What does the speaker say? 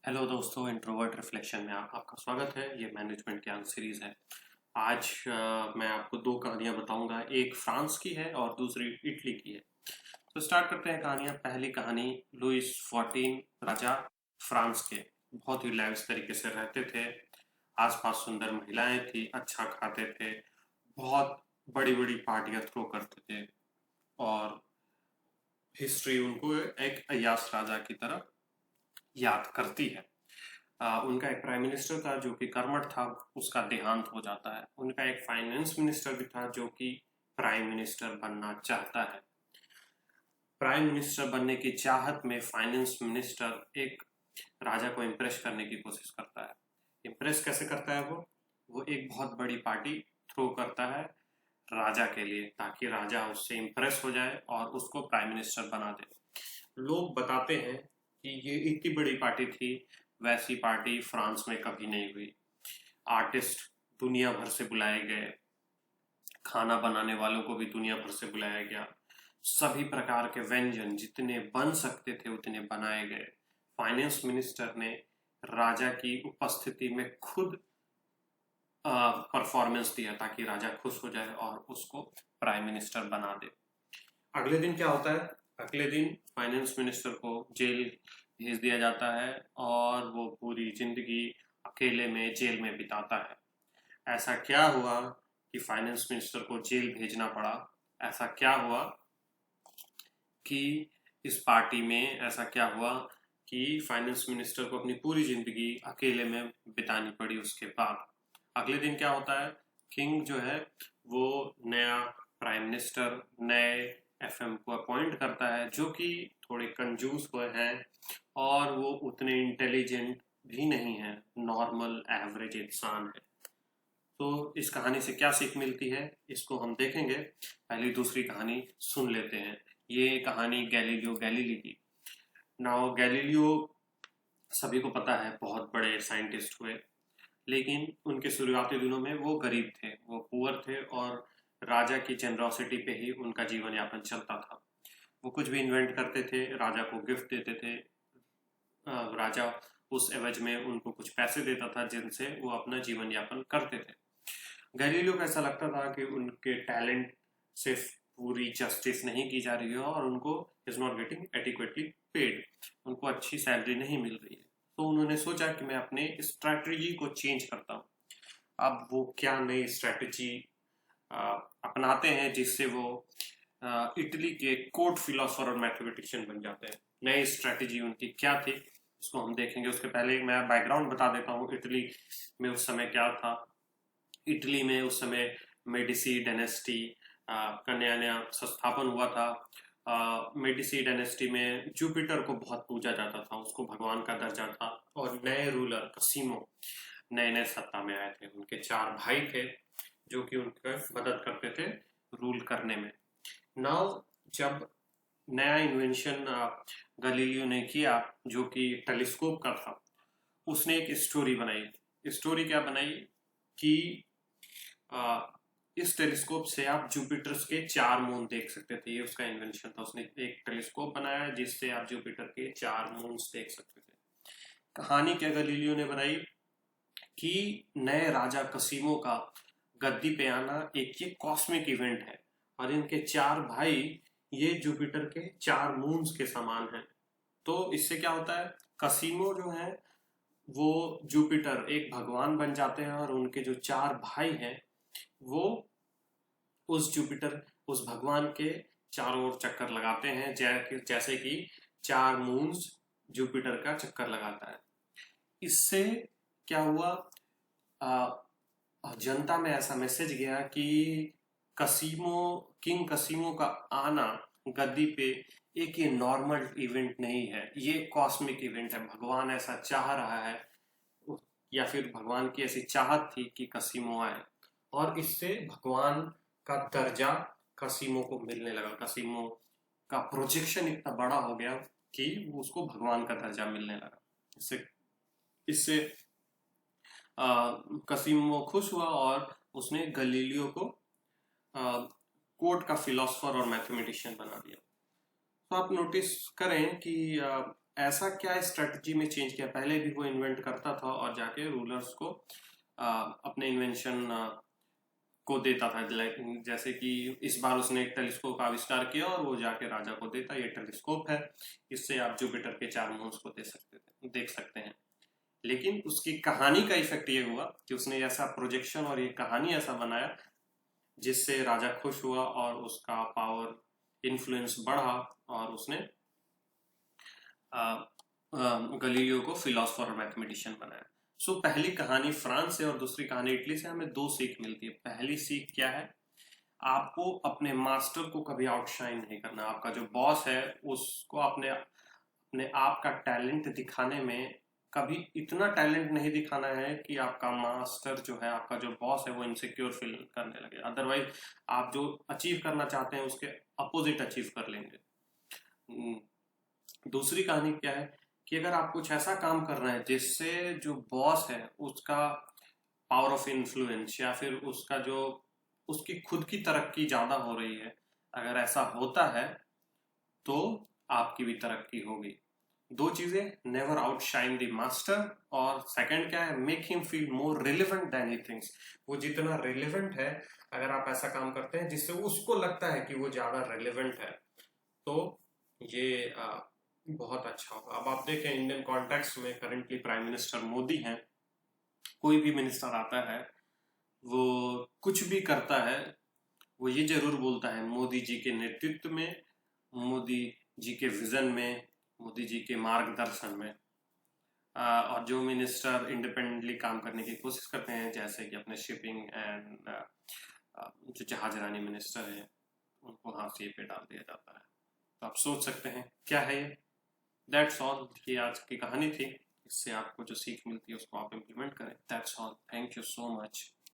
Hello दोस्तों, introvert reflection में आपका स्वागत है। ये मैनेजमेंट ज्ञान सीरीज है। आज मैं आपको दो कहानियां बताऊंगा। एक फ्रांस की है और दूसरी इटली की है। तो स्टार्ट करते हैं कहानियां। पहली कहानी, लुइस 14 राजा, फ्रांस के। बहुत ही लाइव्स तरीके से रहते थे। आसपास सुंदर महिलाएं थी, अच्छा खाते थे, बहुत बड़ी बड़ी पार्टियां थ्रो करते थे और हिस्ट्री उनको एक अय्याश राजा की तरह याद करती है। उनका एक प्राइम मिनिस्टर था जो कि कर्मठ था, उसका देहांत हो जाता है। उनका एक फाइनेंस मिनिस्टर भी था जो कि प्राइम मिनिस्टर बनना चाहता है। प्राइम मिनिस्टर बनने की चाहत में फाइनेंस मिनिस्टर एक राजा को इम्प्रेस करने की कोशिश करता है। इम्प्रेस कैसे करता है वो एक बहुत बड़ी पार्टी थ्रो करता है राजा के लिए, ताकि राजा उससे इम्प्रेस हो जाए और उसको प्राइम मिनिस्टर बना दे। लोग बताते हैं कि ये इतनी बड़ी पार्टी थी, वैसी पार्टी फ्रांस में कभी नहीं हुई। आर्टिस्ट दुनिया भर से बुलाए गए, खाना बनाने वालों को भी दुनिया भर से बुलाया गया, सभी प्रकार के व्यंजन जितने बन सकते थे उतने बनाए गए। फाइनेंस मिनिस्टर ने राजा की उपस्थिति में खुद परफॉर्मेंस दिया ताकि राजा खुश हो जाए और उसको प्राइम मिनिस्टर बना दे। अगले दिन क्या होता है? अगले दिन फाइनेंस मिनिस्टर को जेल भेज दिया जाता है और वो पूरी जिंदगी अकेले में जेल में बिताता है। ऐसा क्या हुआ कि फाइनेंस मिनिस्टर को जेल भेजना पड़ा? ऐसा क्या हुआ कि इस पार्टी में ऐसा क्या हुआ कि फाइनेंस मिनिस्टर को अपनी पूरी जिंदगी अकेले में बितानी पड़ी? उसके बाद अगले दिन क्या होता है? किंग जो है वो नया प्राइम मिनिस्टर, नए एफएम को अपॉइंट करता है जो कि थोड़े कंजूस हुए हैं और वो उतने इंटेलिजेंट भी नहीं है, नॉर्मल एवरेज इंसान है। तो इस कहानी से क्या सीख मिलती है इसको हम देखेंगे। पहली दूसरी कहानी सुन लेते हैं। ये कहानी गैलीलियो गैलीली की। नाउ गैलीलियो, सभी को पता है, बहुत बड़े साइंटिस्ट हुए, लेकिन उनके शुरुआती दिनों में वो गरीब थे, वो पुअर थे और राजा की जेनरोसिटी पे ही उनका जीवन यापन चलता था। वो कुछ भी इन्वेंट करते थे, राजा को गिफ्ट देते थे। राजा उस एवज में उनको कुछ पैसे देता था जिनसे वो अपना जीवन यापन करते थे। गैलीलियो को ऐसा लगता था कि उनके टैलेंट से पूरी जस्टिस नहीं की जा रही है और उनको is not getting adequately paid, उनको अच्छी सैलरी नहीं मिल रही है। तो उन्होंने सोचा कि मैं अपने स्ट्रैटेजी को चेंज करता हूँ। अब वो क्या नई स्ट्रैटेजी अपनाते हैं जिससे वो इटली के कोर्ट फिलोसोफर और मैथमेटिशियन बन जाते हैं। नई स्ट्रैटेजी उनकी क्या थी इसको हम देखेंगे। उसके पहले मैं बैकग्राउंड बता देता हूँ इटली में उस समय क्या था। इटली में उस समय मेडिसी डायनेस्टी का नया नया संस्थापन हुआ था। मेडिसी डायनेस्टी में जुपिटर को बहुत पूजा जाता था, उसको भगवान का दर्जा था। और नए रूलर कसीमो नए नए सत्ता में आए थे। उनके चार भाई थे जो कि उनका मदद करते थे रूल करने में। नाउ जब नया इन्वेंशन गलीलियो ने किया जो कि टेलीस्कोप का था, उसने एक स्टोरी बनाई। स्टोरी क्या बनाई कि इस टेलीस्कोप से आप जुपिटर के चार मून देख सकते थे। ये उसका इन्वेंशन था। उसने एक टेलीस्कोप बनाया जिससे आप जुपिटर के चार मून्स देख सकते थे। कहानी क्या गलीलियो ने बनाई कि नए राजा कसीमो का गद्दी पे आना एक ये कॉस्मिक इवेंट है और इनके चार भाई ये जुपिटर के चार मून्स के समान हैं। तो इससे क्या होता है, कसीमो जो है वो जुपिटर एक भगवान बन जाते हैं और उनके जो चार भाई हैं वो उस जुपिटर, उस भगवान के चारों ओर चक्कर लगाते हैं, जैसे कि चार मून्स जुपिटर का चक्कर लगाता है। इससे क्या हुआ, जनता में ऐसा मैसेज गया कि कसीमो, किंग कसीमो का आना गद्दी पे एक ये नॉर्मल इवेंट नहीं है, ये कॉस्मिक इवेंट है। भगवान ऐसा चाह रहा है या फिर भगवान की ऐसी चाहत थी कि कसीमो आए और इससे भगवान का दर्जा कसीमो को मिलने लगा। कसीमो का प्रोजेक्शन इतना बड़ा हो गया कि उसको भगवान का दर्जा मिलने लगा। इससे इससे कसीमो खुश हुआ और उसने गलीलियो को कोर्ट का फिलोसफर और मैथमेटिशियन बना दिया। तो आप नोटिस करें कि ऐसा क्या स्ट्रेटजी में चेंज किया, पहले भी वो इन्वेंट करता था और जाके रूलर्स को अपने इन्वेंशन को देता था। जैसे कि इस बार उसने एक टेलीस्कोप का आविष्कार किया और वो जाके राजा को देता, ये टेलीस्कोप है, इससे आप जुपिटर के 4 मून्स को देख सकते हैं। लेकिन उसकी कहानी का इफेक्ट ये हुआ कि उसने ऐसा प्रोजेक्शन और ये कहानी ऐसा बनाया जिससे राजा खुश हुआ और उसका पावर इन्फ्लुएंस बढ़ा और उसने गलीलियो को फिलोसफर और मैथमेटिशियन बनाया। सो पहली कहानी फ्रांस से और दूसरी कहानी इटली से हमें 2 सीख मिलती है। पहली सीख क्या है, आपको अपने मास्टर को कभी आउटशाइन नहीं करना। आपका जो बॉस है उसको अपने आप का टैलेंट दिखाने में कभी इतना टैलेंट नहीं दिखाना है कि आपका मास्टर जो है, आपका जो बॉस है, वो इनसिक्योर फील करने लगे। अदरवाइज आप जो अचीव करना चाहते हैं उसके अपोजिट अचीव कर लेंगे। दूसरी कहानी क्या है कि अगर आप कुछ ऐसा काम कर रहे हैं जिससे जो बॉस है उसका पावर ऑफ इन्फ्लुएंस या फिर उसकी खुद की तरक्की ज्यादा हो रही है, अगर ऐसा होता है तो आपकी भी तरक्की होगी। 2 चीजें, नेवर आउटशाइन द मास्टर, और सेकंड क्या है, make him feel more relevant than he thinks. वो जितना रिलेवेंट है, अगर आप ऐसा काम करते हैं जिससे उसको लगता है कि वो ज्यादा रिलेवेंट है, तो ये बहुत अच्छा होगा। अब आप देखें इंडियन कॉन्टेक्स्ट में करंटली प्राइम मिनिस्टर मोदी हैं। कोई भी मिनिस्टर आता है, वो कुछ भी करता है, वो ये जरूर बोलता है मोदी जी के नेतृत्व में, मोदी जी के विजन में, मोदी जी के मार्गदर्शन में। और जो मिनिस्टर इंडिपेंडेंटली काम करने की कोशिश करते हैं, जैसे कि अपने शिपिंग एंड जो जहाजरानी मिनिस्टर है, उनको हाशिए पे डाल दिया जाता है। तो आप सोच सकते हैं क्या है ये। दैट्स ऑल, ये आज की कहानी थी। इससे आपको जो सीख मिलती है उसको आप इम्प्लीमेंट करें। That's all, thank you so much.